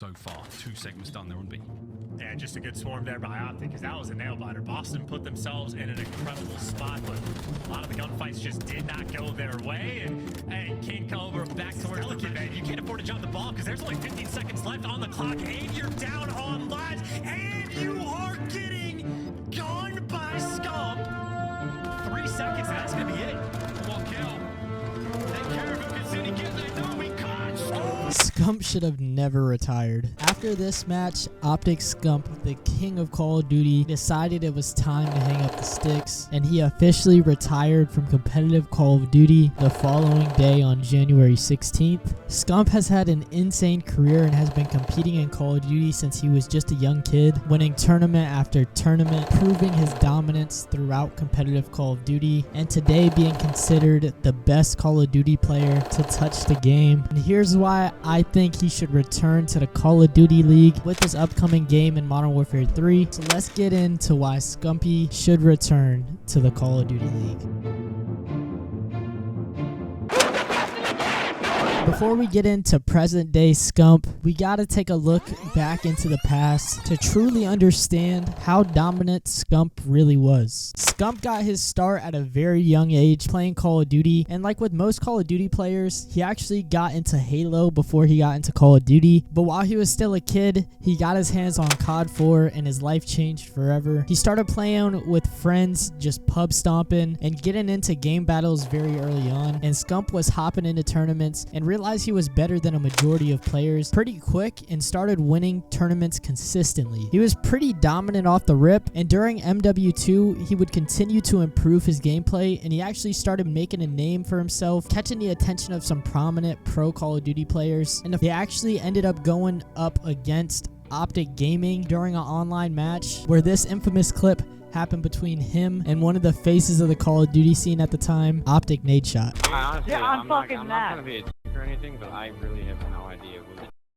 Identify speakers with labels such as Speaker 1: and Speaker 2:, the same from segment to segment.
Speaker 1: So far, 2 segments done, they're unbeaten.
Speaker 2: Yeah, just a good swarm there by Optic, because that was a nail-biter. Boston put themselves in an incredible spot, but a lot of the gunfights just did not go their way. And King Cobra back to where Delicate, man. You can't afford to jump the ball because there's only 15 seconds left on the clock, and you're down on lives, and you are getting gone by Scump. 3 seconds, and that's going to be it. One kill. Take care of him, City. Get that. No, we caught.
Speaker 3: Scump should have never retired. After this match, Optic Scump, the king of Call of Duty, decided it was time to hang up the sticks, and he officially retired from competitive Call of Duty the following day on January 16th. Scump has had an insane career and has been competing in Call of Duty since he was just a young kid, winning tournament after tournament, proving his dominance throughout competitive Call of Duty, and today being considered the best Call of Duty player to touch the game. And here's why I think he should return to the Call of Duty League with this upcoming game in Modern Warfare 3. So let's get into why Scumpy should return to the Call of Duty League. Before we get into present day Scump, we gotta take a look back into the past to truly understand how dominant Scump really was. Scump got his start at a very young age playing Call of Duty, and like with most Call of Duty players, he actually got into Halo before he got into Call of Duty. But while he was still a kid, he got his hands on COD 4 and his life changed forever. He started playing with friends, just pub stomping and getting into game battles very early on, and Scump was hopping into tournaments and realized he was better than a majority of players pretty quick and started winning tournaments consistently. He was pretty dominant off the rip, and during MW2 he would continue to improve his gameplay, and he actually started making a name for himself, catching the attention of some prominent pro Call of Duty players, and he actually ended up going up against Optic Gaming during an online match where this infamous clip happened between him and one of the faces of the Call of Duty scene at the time, Optic Nadeshot.
Speaker 4: Honestly,
Speaker 5: Yeah, I'm fucking
Speaker 4: not
Speaker 5: mad.
Speaker 4: gonna be a dick or anything, but I really have no idea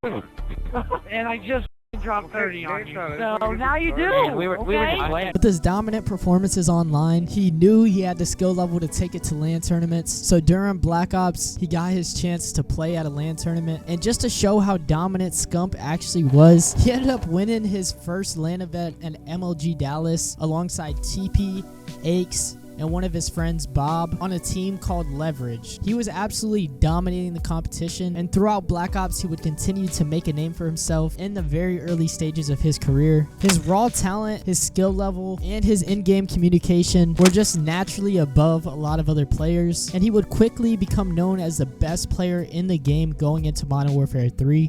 Speaker 4: what
Speaker 5: And I just dropped 30 on you.
Speaker 4: so
Speaker 5: So now you do.
Speaker 4: Man, we were just
Speaker 5: Okay?
Speaker 4: playing.
Speaker 3: With his dominant performances online, he knew he had the skill level to take it to LAN tournaments. So during Black Ops, he got his chance to play at a LAN tournament. And just to show how dominant Scump actually was, he ended up winning his first LAN event in MLG Dallas alongside TP, Aches, and one of his friends, Bob, on a team called Leverage. He was absolutely dominating the competition, and throughout Black Ops, he would continue to make a name for himself in the very early stages of his career. His raw talent, his skill level, and his in-game communication were just naturally above a lot of other players, and he would quickly become known as the best player in the game going into Modern Warfare 3.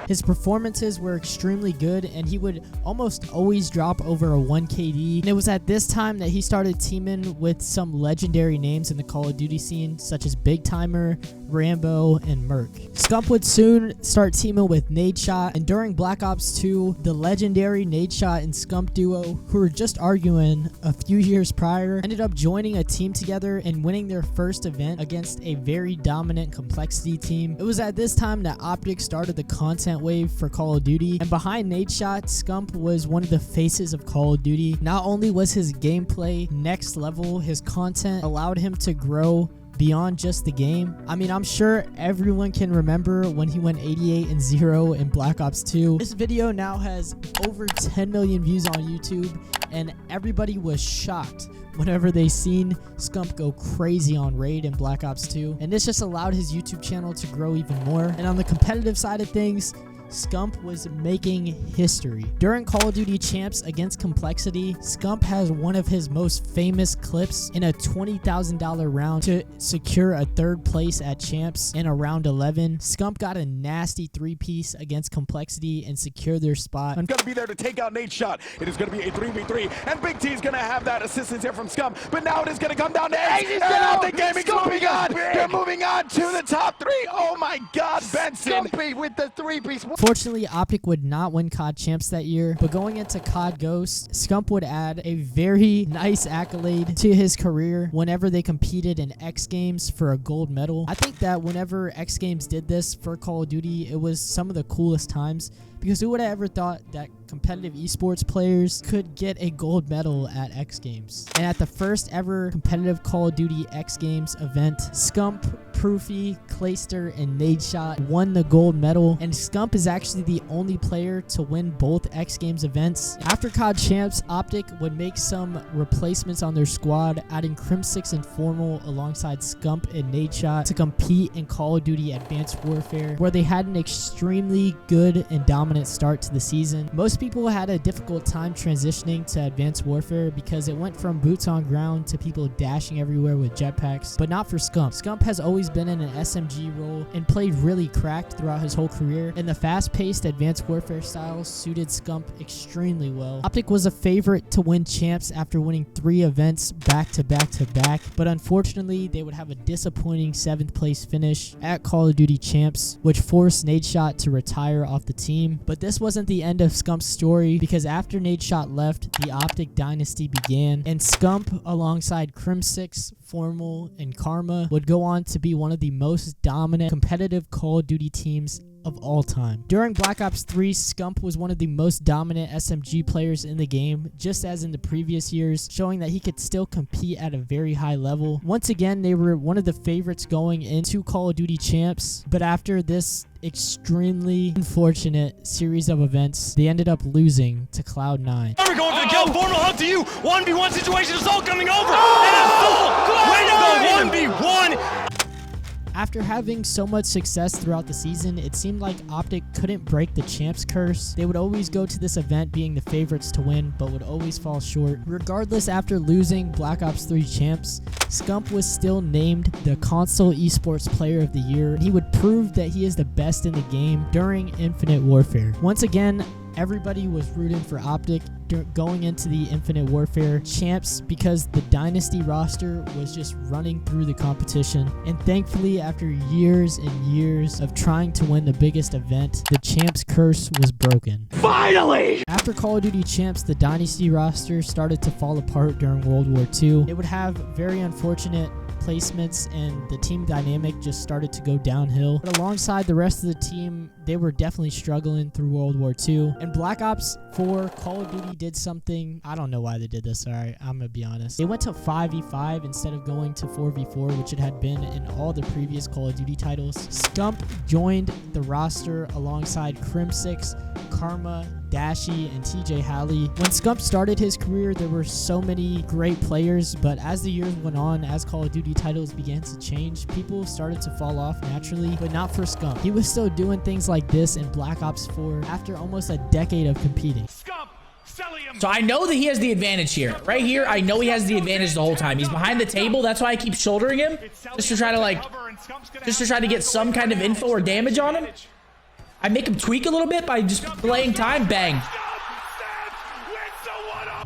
Speaker 3: His performances were extremely good, and he would almost always drop over a 1 KD. And it was at this time that he started teaming with some legendary names in the Call of Duty scene, such as Big Timer, Rambo, and Merc. Scump would soon start teaming with Nadeshot, and during Black Ops 2, the legendary Nadeshot and Scump duo, who were just arguing a few years prior, ended up joining a team together and winning their first event against a very dominant Complexity team. It was at this time that Optic started the content wave for Call of Duty, and behind Nadeshot, Scump was one of the faces of Call of Duty. Not only was his gameplay next level, his content allowed him to grow beyond just the game. I mean, I'm sure everyone can remember when he went 88-0 in Black Ops 2. This video now has over 10 million views on YouTube, and everybody was shocked whenever they seen Scump go crazy on Raid in Black Ops 2. And this just allowed his YouTube channel to grow even more. And on the competitive side of things, Scump was making history. During Call of Duty Champs against Complexity, Scump has one of his most famous clips in a $20,000 round to secure a 3rd place at Champs in a round 11. Scump got a nasty 3-piece against Complexity and secured their spot.
Speaker 6: Gonna be there to take out Nadeshot. It is gonna be a 3v3, and Big T is gonna have that assistance here from Scump, but now it is gonna come down to Ace, and Optic Gaming's moving on. They're moving on to the top 3. Oh my God, Benson.
Speaker 7: Scumpy with the 3-piece.
Speaker 3: Fortunately, Optic would not win COD Champs that year, but going into COD Ghost, Scump would add a very nice accolade to his career whenever they competed in X Games for a gold medal. I think that whenever X Games did this for Call of Duty, it was some of the coolest times, because who would have ever thought that competitive esports players could get a gold medal at X Games? And at the first ever competitive Call of Duty X Games event, Scump Proofy, Clayster, and Nadeshot won the gold medal, and Scump is actually the only player to win both X Games events. After COD Champs, Optic would make some replacements on their squad, adding Crim6 and Formal alongside Scump and Nadeshot to compete in Call of Duty Advanced Warfare, where they had an extremely good and dominant start to the season. Most people had a difficult time transitioning to Advanced Warfare because it went from boots on ground to people dashing everywhere with jetpacks, but not for Scump. Scump has always been in an SMG role and played really cracked throughout his whole career, and the fast-paced Advanced Warfare style suited Scump extremely well. Optic was a favorite to win champs after winning 3 events back to back to back, but unfortunately they would have a disappointing 7th place finish at Call of Duty Champs, which forced Nadeshot to retire off the team. But this wasn't the end of Scump's story, because after Nadeshot left, the Optic dynasty began, and Scump alongside Crim6, Formal, and Karma would go on to be one of the most dominant competitive Call of Duty teams of all time. During Black Ops 3, Scump was one of the most dominant SMG players in the game, just as in the previous years, showing that he could still compete at a very high level. Once again, they were one of the favorites going into Call of Duty Champs, but after this extremely unfortunate series of events, they ended up losing to Cloud9.
Speaker 7: We're going for the kill. Formal hug to you. 1v1 situation. Assault coming over. And Assault. Way to go. 1v1.
Speaker 3: After having so much success throughout the season, it seemed like Optic couldn't break the champs curse. They would always go to this event being the favorites to win, but would always fall short. Regardless, after losing Black Ops 3 champs, Scump was still named the console esports player of the year, and he would prove that he is the best in the game during Infinite Warfare. Once again, everybody was rooting for Optic going into the Infinite Warfare champs because the Dynasty roster was just running through the competition. And thankfully, after years and years of trying to win the biggest event, the champs curse was broken.
Speaker 7: Finally!
Speaker 3: After Call of Duty Champs, the Dynasty roster started to fall apart during World War II. It would have very unfortunate placements, and the team dynamic just started to go downhill. But alongside the rest of the team, they were definitely struggling through World War II. And Black Ops 4, Call of Duty did something. I don't know why they did this, alright, I'm gonna be honest. They went to 5v5 instead of going to 4v4, which it had been in all the previous Call of Duty titles. Scump joined the roster alongside Crim6, Karma, Dashi, and TJ Halley. When Scump started his career, there were so many great players, but as the years went on, as Call of Duty titles began to change, people started to fall off naturally, but not for Scump. He was still doing things like this in Black Ops 4 after almost a decade of competing.
Speaker 8: So I know that he has the advantage here. Right here, I know he has the advantage the whole time. He's behind the table. That's why I keep shouldering him, just to try to get some kind of info or damage on him. I make him tweak a little bit by just delaying time. Bang.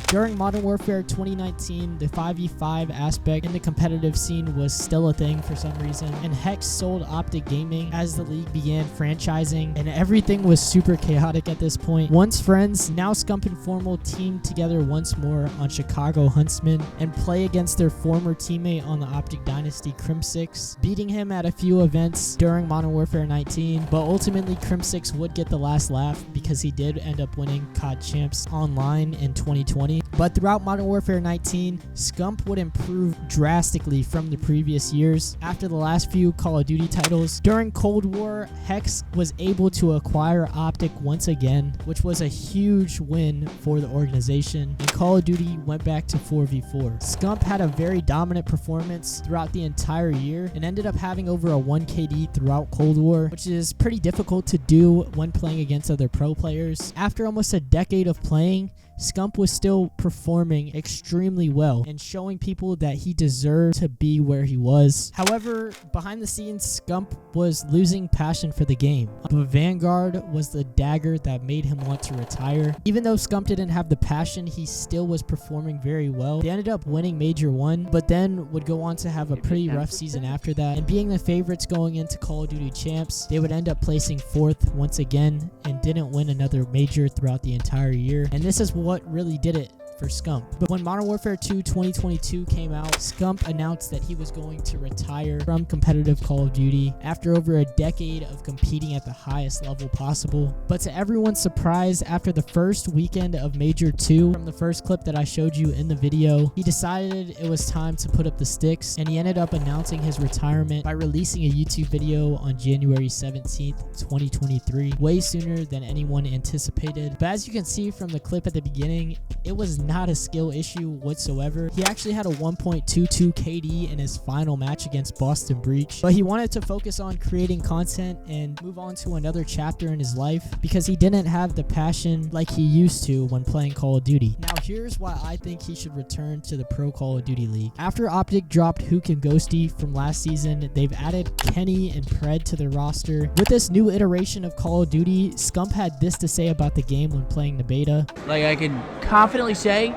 Speaker 3: During Modern Warfare 2019, the 5v5 aspect in the competitive scene was still a thing for some reason, and Hex sold Optic Gaming as the league began franchising, and everything was super chaotic at this point. Once friends, now Scump and Formal teamed together once more on Chicago Huntsman and play against their former teammate on the Optic Dynasty, Crim6, beating him at a few events during Modern Warfare 19, but ultimately Crim6 would get the last laugh because he did end up winning COD Champs online in 2020. But throughout Modern Warfare 19, Scump would improve drastically from the previous years. After the last few Call of Duty titles, during Cold War, Hex was able to acquire Optic once again, which was a huge win for the organization, and Call of Duty went back to 4v4. Scump had a very dominant performance throughout the entire year and ended up having over a 1 KD throughout Cold War, which is pretty difficult to do when playing against other pro players. After almost a decade of playing, Scump was still performing extremely well and showing people that he deserved to be where he was. However, behind the scenes, Scump was losing passion for the game. But Vanguard was the dagger that made him want to retire. Even though Scump didn't have the passion, he still was performing very well. They ended up winning Major 1, but then would go on to have a pretty rough season after that. And being the favorites going into Call of Duty Champs, they would end up placing 4th once again and didn't win another Major throughout the entire year. And this is what really did it for Scump. But when Modern Warfare 2 2022 came out, Scump announced that he was going to retire from competitive Call of Duty after over a decade of competing at the highest level possible. But to everyone's surprise, after the first weekend of Major 2, from the first clip that I showed you in the video, he decided it was time to put up the sticks, and he ended up announcing his retirement by releasing a YouTube video on January 17th, 2023, way sooner than anyone anticipated. But as you can see from the clip at the beginning, it was not a skill issue whatsoever. He actually had a 1.22 KD in his final match against Boston Breach, but he wanted to focus on creating content and move on to another chapter in his life because he didn't have the passion like he used to when playing Call of Duty. Now here's why I think he should return to the Pro Call of Duty League. After Optic dropped Hook and Ghosty from last season, they've added Kenny and Pred to the roster. With this new iteration of Call of Duty, Scump had this to say about the game when playing the beta.
Speaker 9: Like, I can confidently say,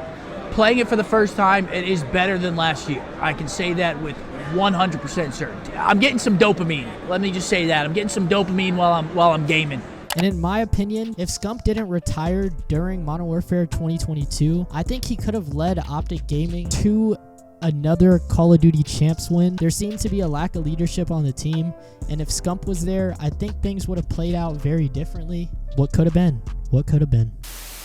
Speaker 9: playing it for the first time, it is better than last year. I can say that with 100% certainty. I'm getting some dopamine. Let me just say that. I'm getting some dopamine while I'm gaming.
Speaker 3: And in my opinion, if Scump didn't retire during Modern Warfare 2022, I think he could have led Optic Gaming to another Call of Duty Champs win. There seemed to be a lack of leadership on the team, and if Scump was there, I think things would have played out very differently. What could have been? What could have been?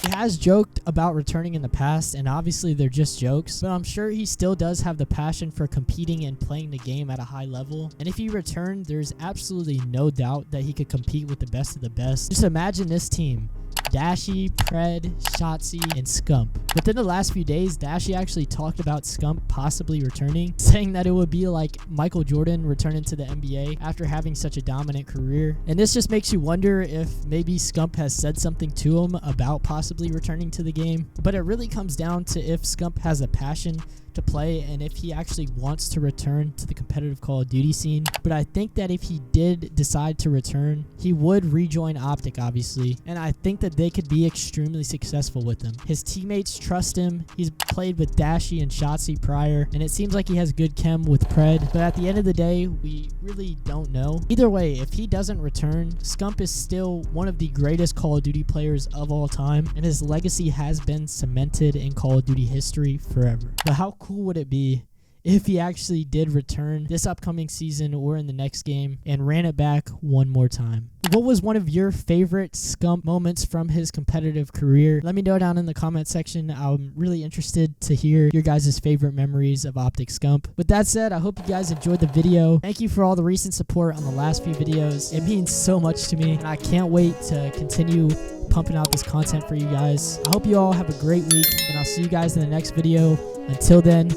Speaker 3: He has joked about returning in the past, and obviously they're just jokes, but I'm sure he still does have the passion for competing and playing the game at a high level. And if he returned, there's absolutely no doubt that he could compete with the best of the best. Just imagine this team: Dashy, Pred, Shotzi, and Scump. Within the last few days, Dashy actually talked about Scump possibly returning, saying that it would be like Michael Jordan returning to the NBA after having such a dominant career. And this just makes you wonder if maybe Scump has said something to him about possibly returning to the game. But it really comes down to if Scump has a passion to play and if he actually wants to return to the competitive Call of Duty scene. But I think that if he did decide to return, he would rejoin Optic, obviously, and I think that they could be extremely successful with him. His teammates trust him. He's played with Dashy and Shotzi prior, and it seems like he has good chem with Pred, but at the end of the day, we really don't know. Either way, if he doesn't return, Scump is still one of the greatest Call of Duty players of all time, and his legacy has been cemented in Call of Duty history forever. But how cool would it be if he actually did return this upcoming season or in the next game and ran it back one more time? What was one of your favorite Scump moments from his competitive career? Let me know down in the comment section. I'm really interested to hear your guys' favorite memories of Optic Scump. With that said, I hope you guys enjoyed the video. Thank you for all the recent support on the last few videos. It means so much to me, and I can't wait to continue pumping out this content for you guys. I hope you all have a great week, and I'll see you guys in the next video. Until then,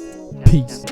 Speaker 3: peace.